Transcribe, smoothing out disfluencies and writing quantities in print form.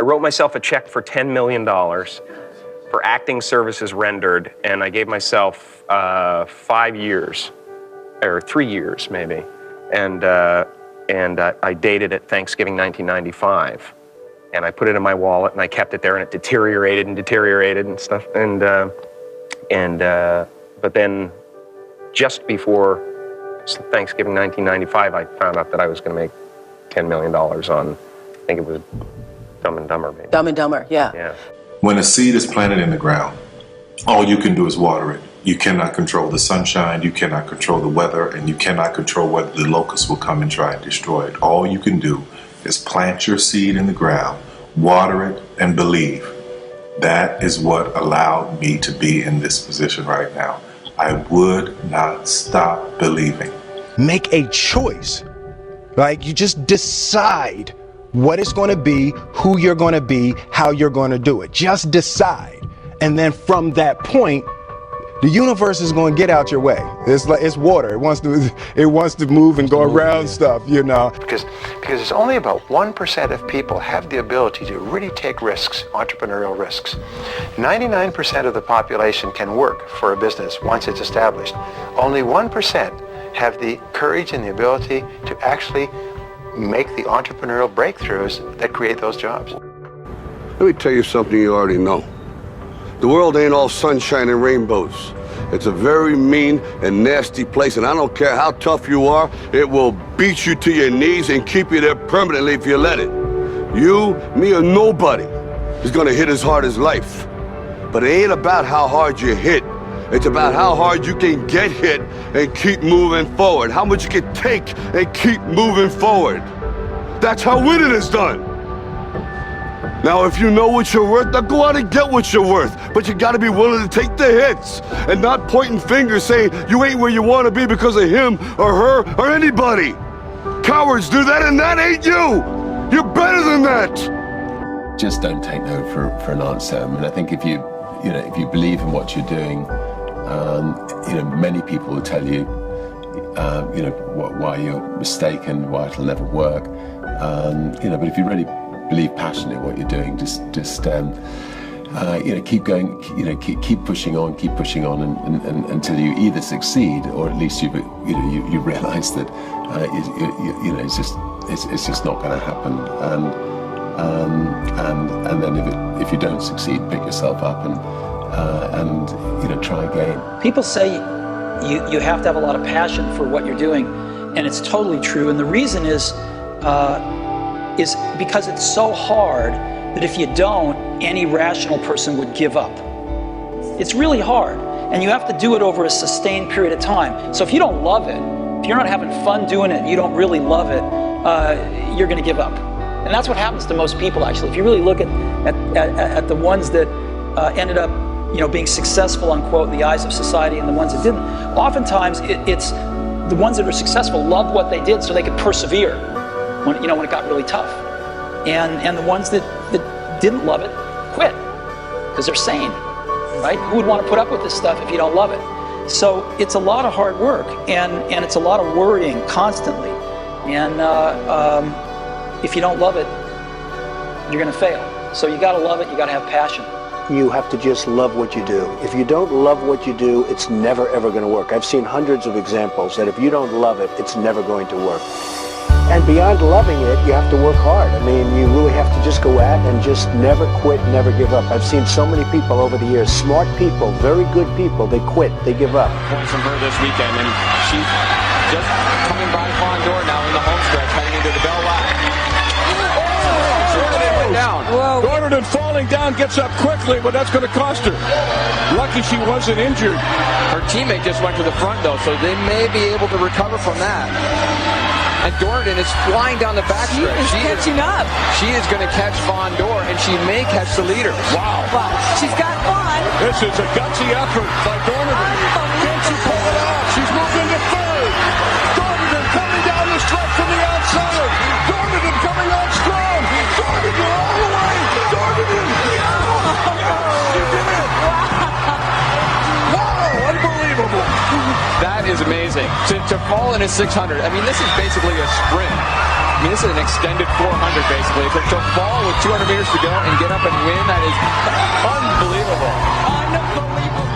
wrote myself a check for $10 million for acting services rendered, and I gave myself 5 years, or 3 years maybe, and I dated it Thanksgiving 1995, and I put it in my wallet, and I kept it there, and it deteriorated and stuff, but then just before Thanksgiving 1995, I found out that I was going to make $10 million on, I think it was Dumb and Dumber, maybe. Dumb and Dumber, yeah. When a seed is planted in the ground, all you can do is water it. You cannot control the sunshine, you cannot control the weather, and you cannot control whether the locusts will come and try and destroy it. All you can do is plant your seed in the ground, water it, and believe. That is what allowed me to be in this position right now. I would not stop believing. Make a choice. Like, you just decide what it's going to be, who you're going to be, how you're going to do it. Just decide. And then from that point, the universe is going to get out your way. It's like, it's water. It wants to move and go around stuff, you know. Because it's only about 1% of people have the ability to really take risks, entrepreneurial risks. 99% of the population can work for a business once it's established. Only 1% have the courage and the ability to actually make the entrepreneurial breakthroughs that create those jobs. Let me tell you something you already know. The world ain't all sunshine and rainbows. It's a very mean and nasty place, and I don't care how tough you are, it will beat you to your knees and keep you there permanently if you let it. You, me, or nobody is gonna hit as hard as life. But it ain't about how hard you hit. It's about how hard you can get hit and keep moving forward. How much you can take and keep moving forward. That's how winning is done. Now, if you know what you're worth, now go out and get what you're worth. But you gotta be willing to take the hits and not pointing fingers saying you ain't where you wanna be because of him or her or anybody. Cowards do that, and that ain't you. You're better than that. Just don't take no for an answer. I mean, I think if you believe in what you're doing, many people will tell you, why you're mistaken, why it'll never work. But if you really believe passionately in what you're doing, just keep going, keep pushing on, and until you either succeed or at least you realize that it's just not going to happen. And then if you don't succeed, pick yourself up and try again. People say you have to have a lot of passion for what you're doing, and it's totally true. And the reason is because it's so hard that if you don't, any rational person would give up. It's really hard, and you have to do it over a sustained period of time. So if you don't love it, if you're not having fun doing it, you don't really love it, you're going to give up. And that's what happens to most people, actually. If you really look at the ones that ended up being successful, unquote, in the eyes of society, and the ones that didn't, oftentimes it's the ones that are successful loved what they did so they could persevere when it got really tough. And the ones that didn't love it quit because they're sane, right? Who would want to put up with this stuff if you don't love it? So it's a lot of hard work, and it's a lot of worrying constantly. And if you don't love it, you're going to fail. So you got to love it. You got to have passion. You have to just love what you do. If you don't love what you do, it's never ever going to work. I've seen hundreds of examples that if you don't love it, it's never going to work. And beyond loving it, you have to work hard. I mean, you really have to just go at and just never quit, never give up. I've seen so many people over the years, smart people, very good people, they quit, they give up. Points from her this weekend, and she's just coming by Fondor now in the home stretch, heading into the bell line. Gordon falling down, gets up quickly, but that's going to cost her. Lucky she wasn't injured. Her teammate just went to the front, though, so they may be able to recover from that. And Dornan is flying down the backstretch. She is catching up. She is going to catch Fondor, and she may catch the leader. Wow. Well, she's got fun. This is a gutsy effort by Dornan. Can she pull it off? She's moved into third. Dornan coming down the stretch from the outside. Dornan coming on strong. Dornan all the way. Dornan. She did it. Wow. Unbelievable. That is amazing. To fall in a 600, I mean, this is basically a sprint. I mean, this is an extended 400 basically. So to fall with 200 meters to go and get up and win, that is unbelievable. Unbelievable.